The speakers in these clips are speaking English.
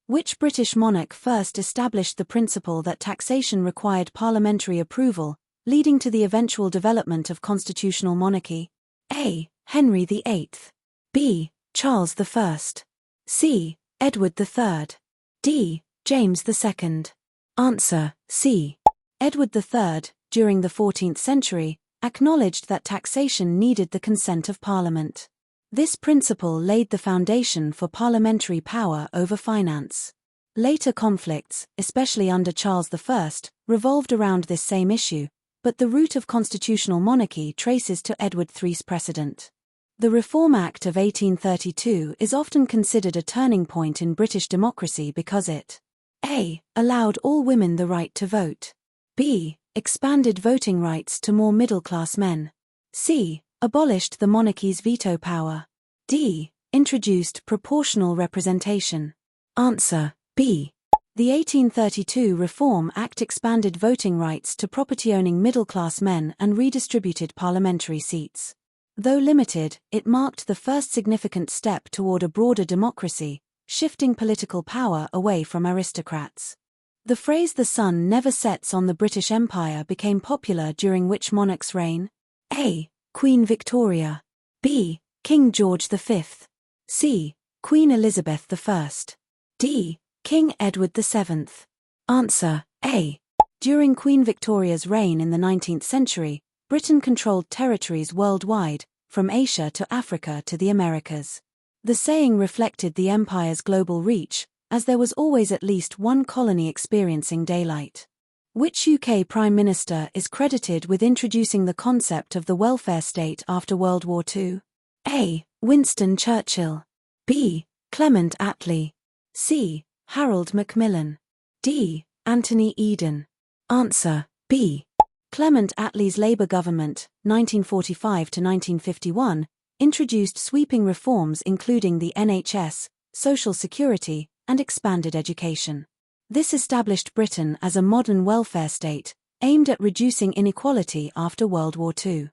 Which British monarch first established the principle that taxation required parliamentary approval, leading to the eventual development of constitutional monarchy? A. Henry VIII. B. Charles I. C. Edward III. D. James II. Answer: C. Edward III, during the 14th century, acknowledged that taxation needed the consent of Parliament. This principle laid the foundation for parliamentary power over finance. Later conflicts, especially under Charles I, revolved around this same issue, but the root of constitutional monarchy traces to Edward III's precedent. The Reform Act of 1832 is often considered a turning point in British democracy because it A. allowed all women the right to vote. B. expanded voting rights to more middle-class men. C. abolished the monarchy's veto power. D. introduced proportional representation. Answer: B. The 1832 Reform Act expanded voting rights to property-owning middle-class men and redistributed parliamentary seats. Though limited, it marked the first significant step toward a broader democracy, shifting political power away from aristocrats. The phrase "the sun never sets on the British Empire" became popular during which monarch's reign? A. Queen Victoria. B. King George V. C. Queen Elizabeth I. D. King Edward VII. Answer: A. During Queen Victoria's reign in the 19th century, Britain controlled territories worldwide, from Asia to Africa to the Americas. The saying reflected the empire's global reach, as there was always at least one colony experiencing daylight. Which UK Prime Minister is credited with introducing the concept of the welfare state after World War II? A. Winston Churchill. B. Clement Attlee. C. Harold Macmillan. D. Anthony Eden. Answer: B. Clement Attlee's Labour government, 1945 to 1951, introduced sweeping reforms including the NHS, social security, and expanded education. This established Britain as a modern welfare state, aimed at reducing inequality after World War II.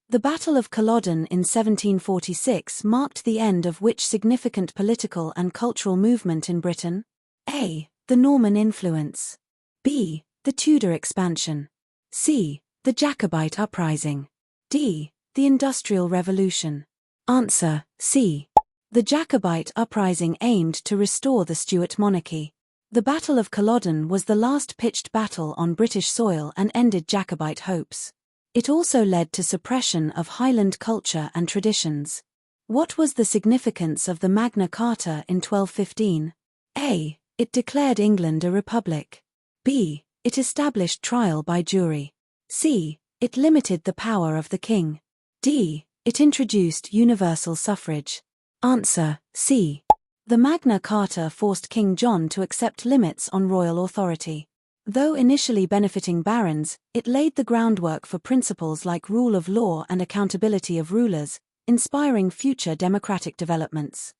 The Battle of Culloden in 1746 marked the end of which significant political and cultural movement in Britain? A. The Norman influence. B. The Tudor expansion. C. The Jacobite uprising. D. The Industrial Revolution. Answer: C. The Jacobite uprising aimed to restore the Stuart monarchy. The Battle of Culloden was the last pitched battle on British soil and ended Jacobite hopes. It also led to suppression of Highland culture and traditions. What was the significance of the Magna Carta in 1215? A. It declared England a republic. B. It established trial by jury. C. It limited the power of the king. D. It introduced universal suffrage. Answer: C. The Magna Carta forced King John to accept limits on royal authority. Though initially benefiting barons, it laid the groundwork for principles like rule of law and accountability of rulers, inspiring future democratic developments.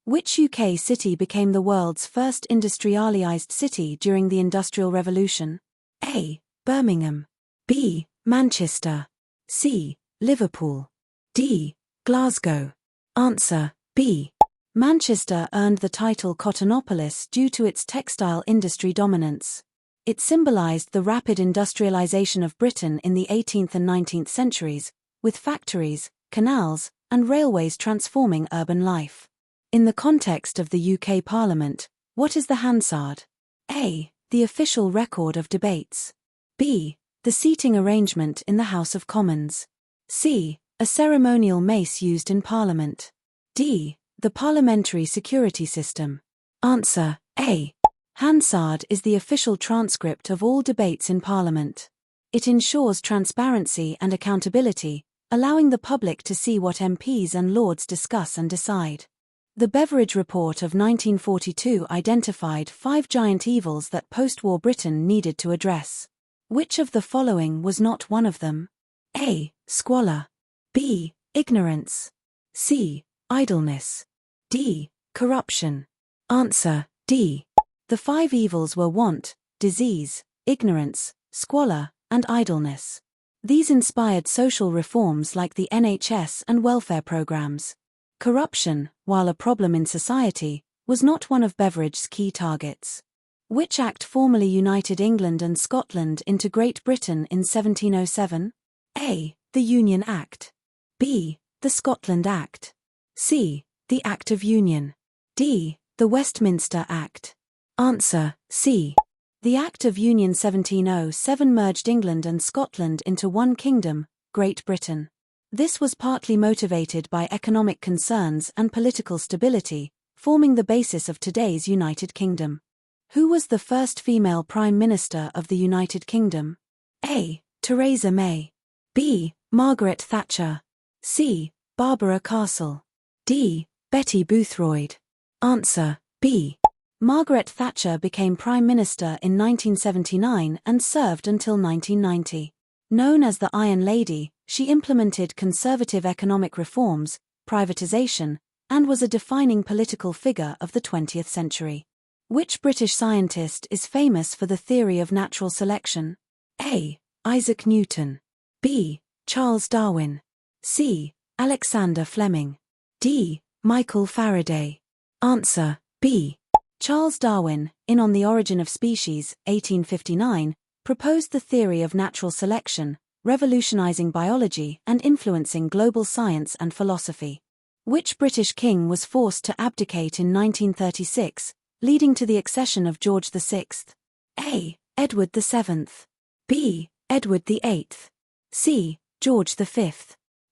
Which UK city became the world's first industrialised city during the Industrial Revolution? A. Birmingham. B. Manchester. C. Liverpool. D. Glasgow. Answer: B. Manchester earned the title Cottonopolis due to its textile industry dominance. It symbolized the rapid industrialization of Britain in the 18th and 19th centuries, with factories, canals, and railways transforming urban life. In the context of the UK Parliament, what is the Hansard? A. The official record of debates. B. The seating arrangement in the House of Commons. C. A ceremonial mace used in Parliament. D. The parliamentary security system. Answer: A. Hansard is the official transcript of all debates in Parliament. It ensures transparency and accountability, allowing the public to see what MPs and Lords discuss and decide. The Beveridge Report of 1942 identified 5 giant evils that post-war Britain needed to address. Which of the following was not one of them? A. Squalor. B. Ignorance. C. Idleness. D. Corruption. Answer: D. The 5 evils were want, disease, ignorance, squalor, and idleness. These inspired social reforms like the NHS and welfare programs. Corruption, while a problem in society, was not one of Beveridge's key targets. Which act formally united England and Scotland into Great Britain in 1707? A. The Union Act. B. The Scotland Act. C. The Act of Union. D. The Westminster Act. Answer: C. The Act of Union 1707 merged England and Scotland into one kingdom, Great Britain. This was partly motivated by economic concerns and political stability, forming the basis of today's United Kingdom. Who was the first female Prime Minister of the United Kingdom? A. Theresa May. B. Margaret Thatcher. C. Barbara Castle. D. Betty Boothroyd. Answer: B. Margaret Thatcher became Prime Minister in 1979 and served until 1990. Known as the Iron Lady, she implemented conservative economic reforms, privatization, and was a defining political figure of the 20th century. Which British scientist is famous for the theory of natural selection? A. Isaac Newton. B. Charles Darwin. C. Alexander Fleming. D. Michael Faraday. Answer: B. Charles Darwin, in On the Origin of Species, 1859, proposed the theory of natural selection, revolutionizing biology and influencing global science and philosophy. Which British king was forced to abdicate in 1936, leading to the accession of George VI? A. Edward VII. B. Edward VIII. C. George V.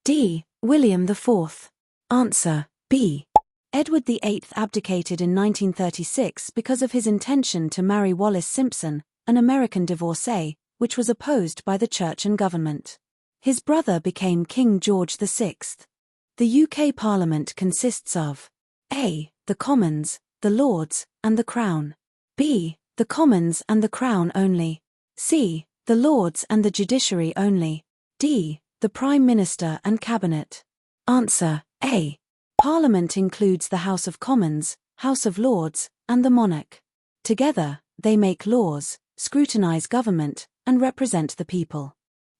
D. William IV. Answer: B. Edward VIII abdicated in 1936 because of his intention to marry Wallis Simpson, an American divorcee, which was opposed by the church and government. His brother became King George VI. The UK Parliament consists of A. The Commons, the Lords, and the Crown. B. The Commons and the Crown only. C. The Lords and the Judiciary only. D. The Prime Minister and Cabinet. Answer: A. Parliament includes the House of Commons, House of Lords, and the monarch. Together, they make laws, scrutinize government, and represent the people.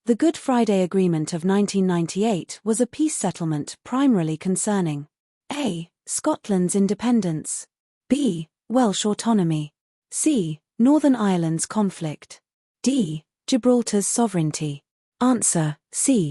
The Good Friday Agreement of 1998 was a peace settlement primarily concerning A. Scotland's independence. B. Welsh autonomy. C. Northern Ireland's conflict. D. Gibraltar's sovereignty. Answer: C.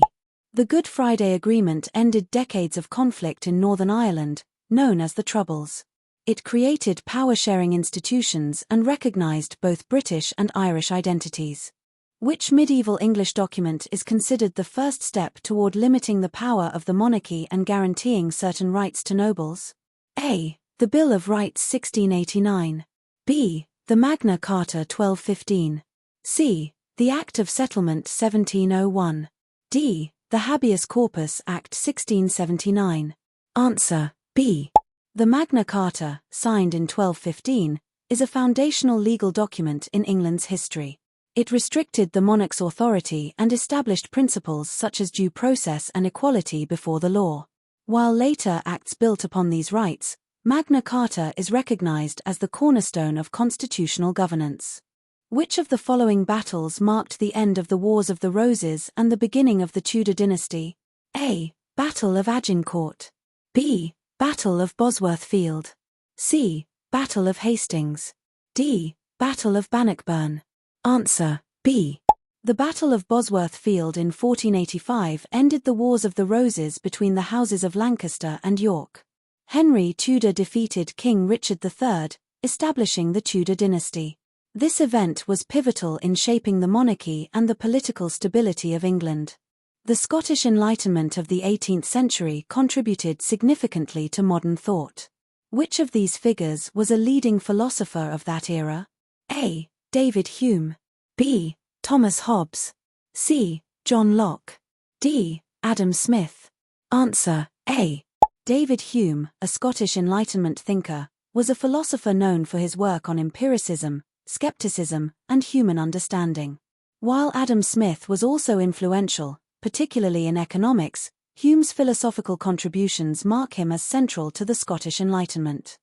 The Good Friday Agreement ended decades of conflict in Northern Ireland, known as the Troubles. It created power-sharing institutions and recognized both British and Irish identities. Which medieval English document is considered the first step toward limiting the power of the monarchy and guaranteeing certain rights to nobles? A. The Bill of Rights 1689. B. The Magna Carta 1215. C. The Act of Settlement 1701. D. The Habeas Corpus Act 1679. Answer: B. The Magna Carta, signed in 1215, is a foundational legal document in England's history. It restricted the monarch's authority and established principles such as due process and equality before the law. While later acts built upon these rights, Magna Carta is recognized as the cornerstone of constitutional governance. Which of the following battles marked the end of the Wars of the Roses and the beginning of the Tudor dynasty? A. Battle of Agincourt. B. Battle of Bosworth Field. C. Battle of Hastings. D. Battle of Bannockburn. Answer: B. The Battle of Bosworth Field in 1485 ended the Wars of the Roses between the houses of Lancaster and York. Henry Tudor defeated King Richard III, establishing the Tudor dynasty. This event was pivotal in shaping the monarchy and the political stability of England. The Scottish Enlightenment of the 18th century contributed significantly to modern thought. Which of these figures was a leading philosopher of that era? A. David Hume. B. Thomas Hobbes. C. John Locke. D. Adam Smith. Answer: A. David Hume, a Scottish Enlightenment thinker, was a philosopher known for his work on empiricism, skepticism, and human understanding. While Adam Smith was also influential, particularly in economics, Hume's philosophical contributions mark him as central to the Scottish Enlightenment.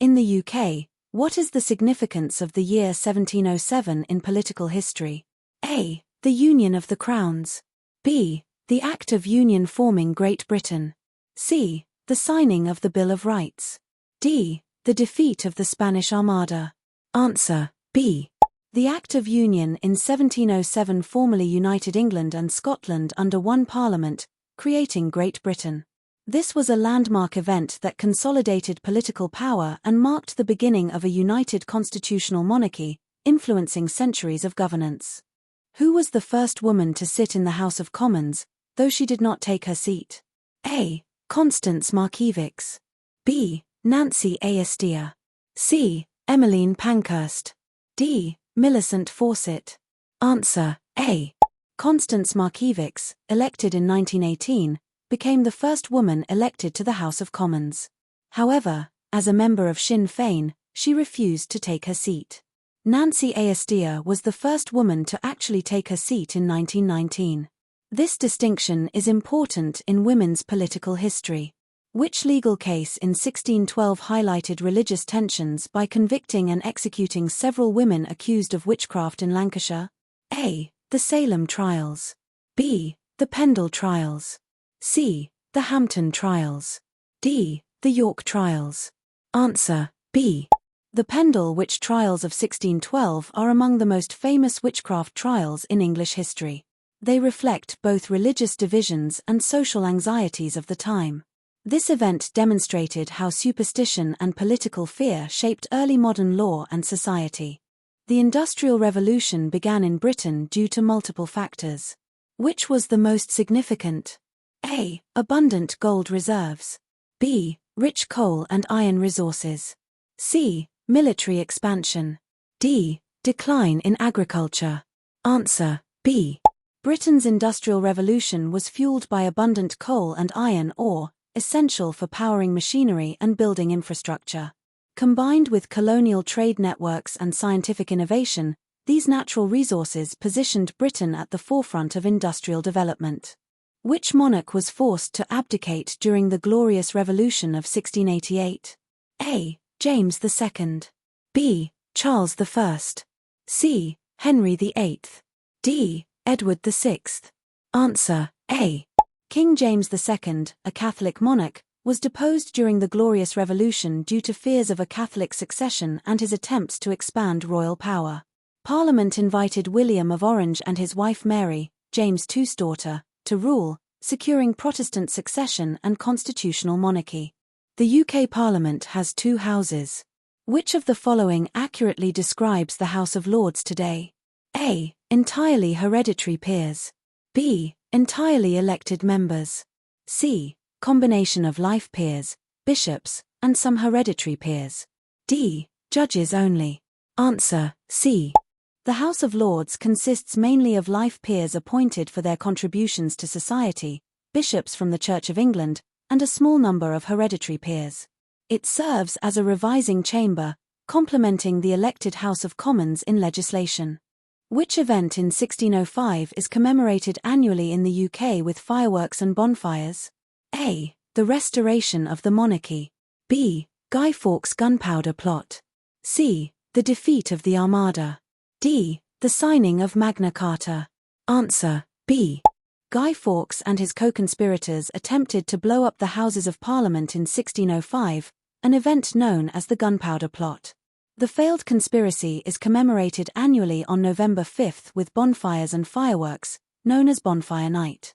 In the UK, what is the significance of the year 1707 in political history? A. The Union of the Crowns. B. The Act of Union forming Great Britain. C. The signing of the Bill of Rights. D. The defeat of the Spanish Armada. Answer: B. The Act of Union in 1707 formally united England and Scotland under one parliament, creating Great Britain. This was a landmark event that consolidated political power and marked the beginning of a united constitutional monarchy, influencing centuries of governance. Who was the first woman to sit in the House of Commons, though she did not take her seat? A. Constance Markievicz. B. Nancy Astor. C. Emmeline Pankhurst. D. Millicent Fawcett. Answer: A. Constance Markievicz, elected in 1918, became the first woman elected to the House of Commons. However, as a member of Sinn Féin, she refused to take her seat. Nancy Astor was the first woman to actually take her seat in 1919. This distinction is important in women's political history. Which legal case in 1612 highlighted religious tensions by convicting and executing several women accused of witchcraft in Lancashire? A. The Salem Trials. B. The Pendle Trials. C. The Hampton Trials. D. The York Trials. Answer: B. The Pendle Witch Trials of 1612 are among the most famous witchcraft trials in English history. They reflect both religious divisions and social anxieties of the time. This event demonstrated how superstition and political fear shaped early modern law and society. The Industrial Revolution began in Britain due to multiple factors. Which was the most significant? A. Abundant gold reserves. B. Rich coal and iron resources. C. Military expansion. D. Decline in agriculture. Answer: B. Britain's Industrial Revolution was fueled by abundant coal and iron ore, essential for powering machinery and building infrastructure. Combined with colonial trade networks and scientific innovation, these natural resources positioned Britain at the forefront of industrial development. Which monarch was forced to abdicate during the Glorious Revolution of 1688? A. James II. B. Charles I. C. Henry VIII. D. Edward VI. Answer: A. King James II, a Catholic monarch, was deposed during the Glorious Revolution due to fears of a Catholic succession and his attempts to expand royal power. Parliament invited William of Orange and his wife Mary, James II's daughter, to rule, securing Protestant succession and constitutional monarchy. The UK Parliament has two houses. Which of the following accurately describes the House of Lords today? A. Entirely hereditary peers. B. Entirely elected members. C. Combination of life peers, bishops, and some hereditary peers. D. Judges only. Answer: C. The House of Lords consists mainly of life peers appointed for their contributions to society, bishops from the Church of England, and a small number of hereditary peers. It serves as a revising chamber, complementing the elected House of Commons in legislation. Which event in 1605 is commemorated annually in the UK with fireworks and bonfires? A. The restoration of the monarchy. B. Guy Fawkes' gunpowder plot. C. The defeat of the Armada. D. The signing of Magna Carta. Answer: B. Guy Fawkes and his co-conspirators attempted to blow up the Houses of Parliament in 1605, an event known as the Gunpowder Plot. The failed conspiracy is commemorated annually on November 5 with bonfires and fireworks, known as Bonfire Night.